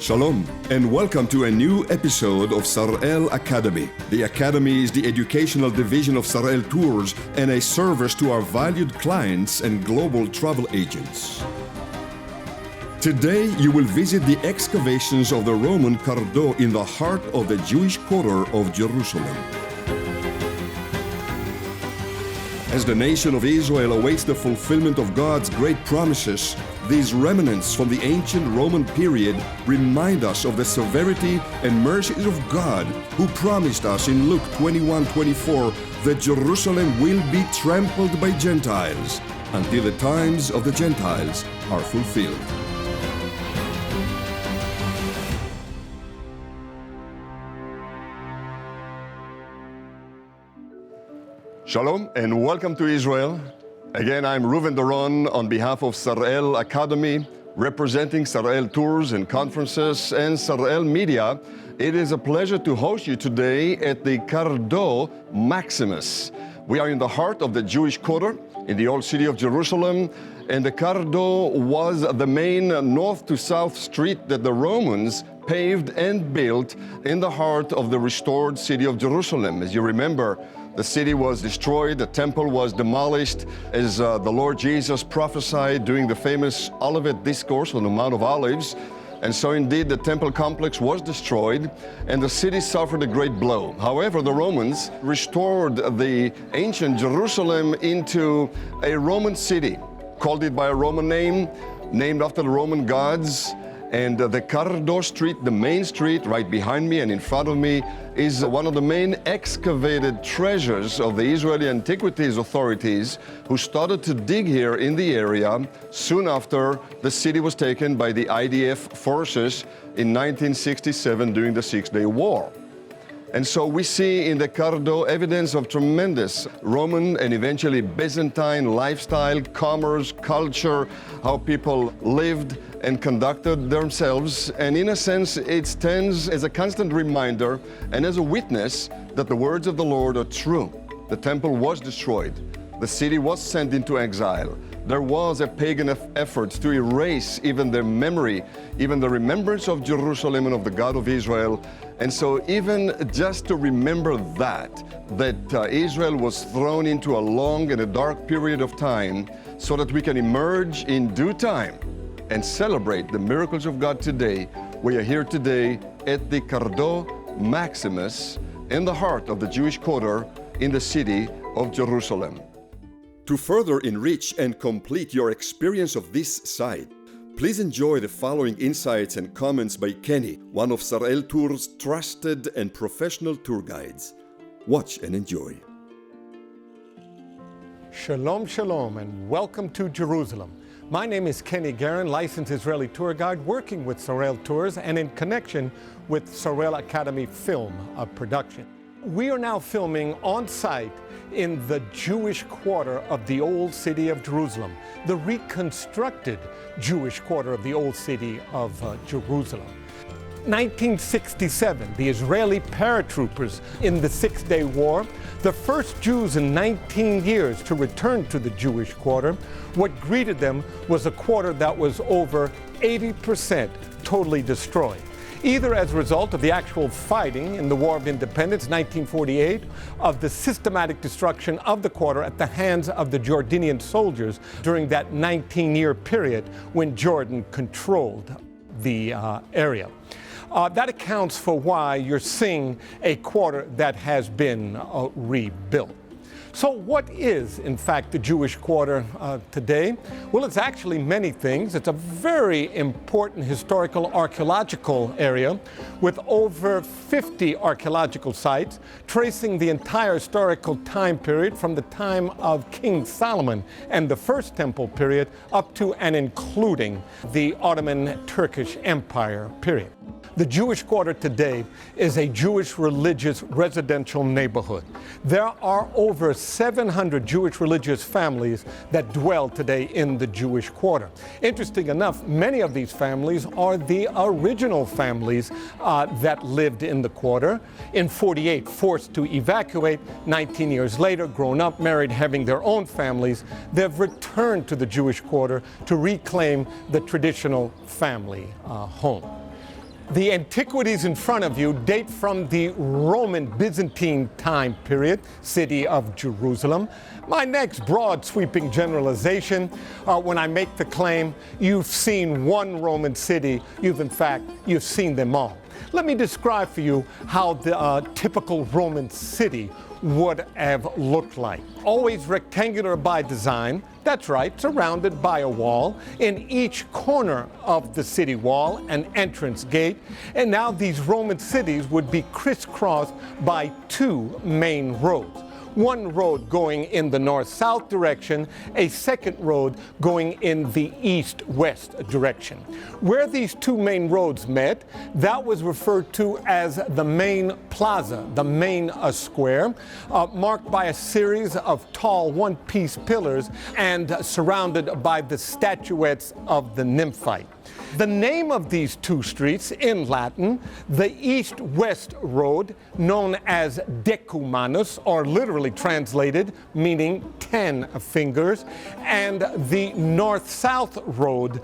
Shalom, and welcome to a new episode of Sar-El Academy. The Academy is the educational division of Sar-El Tours and a service to our valued clients and global travel agents. Today, you will visit the excavations of the Roman Cardo in the heart of the Jewish quarter of Jerusalem. As the nation of Israel awaits the fulfillment of God's great promises, these remnants from the ancient Roman period remind us of the severity and mercies of God, who promised us in Luke 21:24 that Jerusalem will be trampled by Gentiles until the times of the Gentiles are fulfilled. Shalom and welcome to Israel. Again, I'm Reuven Doron on behalf of Sar-El Academy, representing Sar-El Tours and Conferences and Sar-El Media. It is a pleasure to host you today at the Cardo Maximus. We are in the heart of the Jewish quarter in the old city of Jerusalem, and the Cardo was the main north to south street that the Romans paved and built in the heart of the restored city of Jerusalem. As you remember, the city was destroyed, the temple was demolished, as the Lord Jesus prophesied during the famous Olivet Discourse on the Mount of Olives. And so indeed the temple complex was destroyed and the city suffered a great blow. However, the Romans restored the ancient Jerusalem into a Roman city, called it by a Roman name, named after the Roman gods. And the Cardo Street, the main street right behind me and in front of me, is one of the main excavated treasures of the Israeli Antiquities authorities, who started to dig here in the area soon after the city was taken by the IDF forces in 1967 during the Six-Day War. And so we see in the Cardo evidence of tremendous Roman and eventually Byzantine lifestyle, commerce, culture, how people lived and conducted themselves. And in a sense, it stands as a constant reminder and as a witness that the words of the Lord are true. The temple was destroyed. The city was sent into exile. There was a pagan effort to erase even their memory, even the remembrance of Jerusalem and of the God of Israel. And so even just to remember that Israel was thrown into a long and a dark period of time so that we can emerge in due time and celebrate the miracles of God today. We are here today at the Cardo Maximus in the heart of the Jewish quarter in the city of Jerusalem. To further enrich and complete your experience of this site, please enjoy the following insights and comments by Kenny, one of Sar-El Tours' trusted and professional tour guides. Watch and enjoy. Shalom, shalom, and welcome to Jerusalem. My name is Kenny Guerin, licensed Israeli tour guide working with Sar-El Tours and in connection with Sar-El Academy Film Production. We are now filming on site in the Jewish quarter of the old city of Jerusalem, the reconstructed Jewish quarter of the old city of Jerusalem. 1967, the Israeli paratroopers in the Six-Day War, the first Jews in 19 years to return to the Jewish quarter. What greeted them was a quarter that was over 80% totally destroyed, either as a result of the actual fighting in the War of Independence, 1948, of the systematic destruction of the quarter at the hands of the Jordanian soldiers during that 19-year period when Jordan controlled the area. That accounts for why you're seeing a quarter that has been rebuilt. So what is, in fact, the Jewish quarter today? Well, it's actually many things. It's a very important historical archaeological area with over 50 archaeological sites tracing the entire historical time period from the time of King Solomon and the First Temple period up to and including the Ottoman Turkish Empire period. The Jewish quarter today is a Jewish religious residential neighborhood. There are over 700 Jewish religious families that dwell today in the Jewish quarter. Interesting enough, many of these families are the original families that lived in the quarter. In 48, forced to evacuate, 19 years later, grown up, married, having their own families, they've returned to the Jewish quarter to reclaim the traditional family home. The antiquities in front of you date from the Roman Byzantine time period, city of Jerusalem. My next broad sweeping generalization, when I make the claim, you've seen one Roman city, you've seen them all. Let me describe for you how the typical Roman city would have looked like. Always rectangular by design, that's right, surrounded by a wall. In each corner of the city wall, an entrance gate. And now these Roman cities would be crisscrossed by two main roads. One road going in the north-south direction, a second road going in the east-west direction. Where these two main roads met, that was referred to as the Main Plaza, the main square, marked by a series of tall one-piece pillars and surrounded by the statuettes of the nymphite. The name of these two streets in Latin, the east-west road, known as decumanus, or literally translated, meaning 10 fingers, and the north-south road,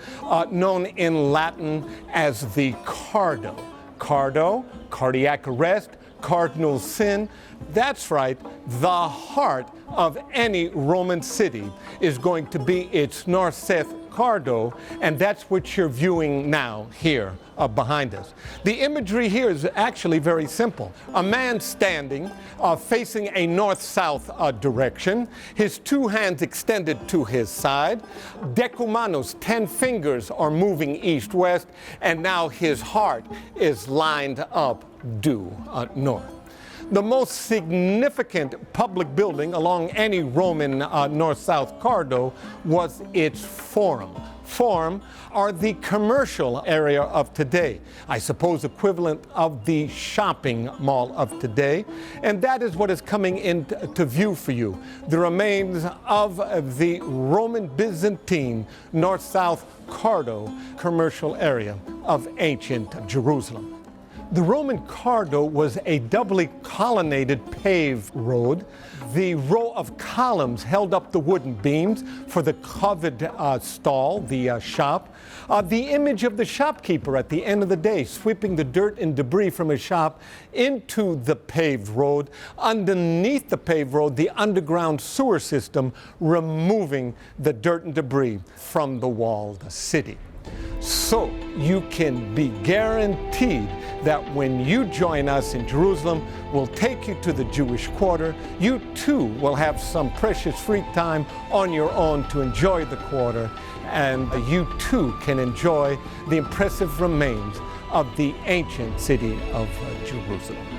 known in Latin as the Cardo. Cardo, cardiac arrest, cardinal sin. That's right, the heart of any Roman city is going to be its north-south Cardo, and that's what you're viewing now here behind us. The imagery here is actually very simple. A man standing facing a north-south direction, his two hands extended to his side, decumanus, 10 fingers are moving east-west, and now his heart is lined up due north. The most significant public building along any Roman north-south Cardo was its forum. Forum are the commercial area of today, I suppose equivalent of the shopping mall of today, and that is what is coming into view for you, the remains of the Roman Byzantine north-south Cardo commercial area of ancient Jerusalem. The Roman Cardo was a doubly colonnaded paved road. The row of columns held up the wooden beams for the covered stall, the shop. The image of the shopkeeper at the end of the day, sweeping the dirt and debris from his shop into the paved road. Underneath the paved road, the underground sewer system removing the dirt and debris from the walled city. So you can be guaranteed that when you join us in Jerusalem, we'll take you to the Jewish quarter. You too will have some precious free time on your own to enjoy the quarter, and you too can enjoy the impressive remains of the ancient city of Jerusalem.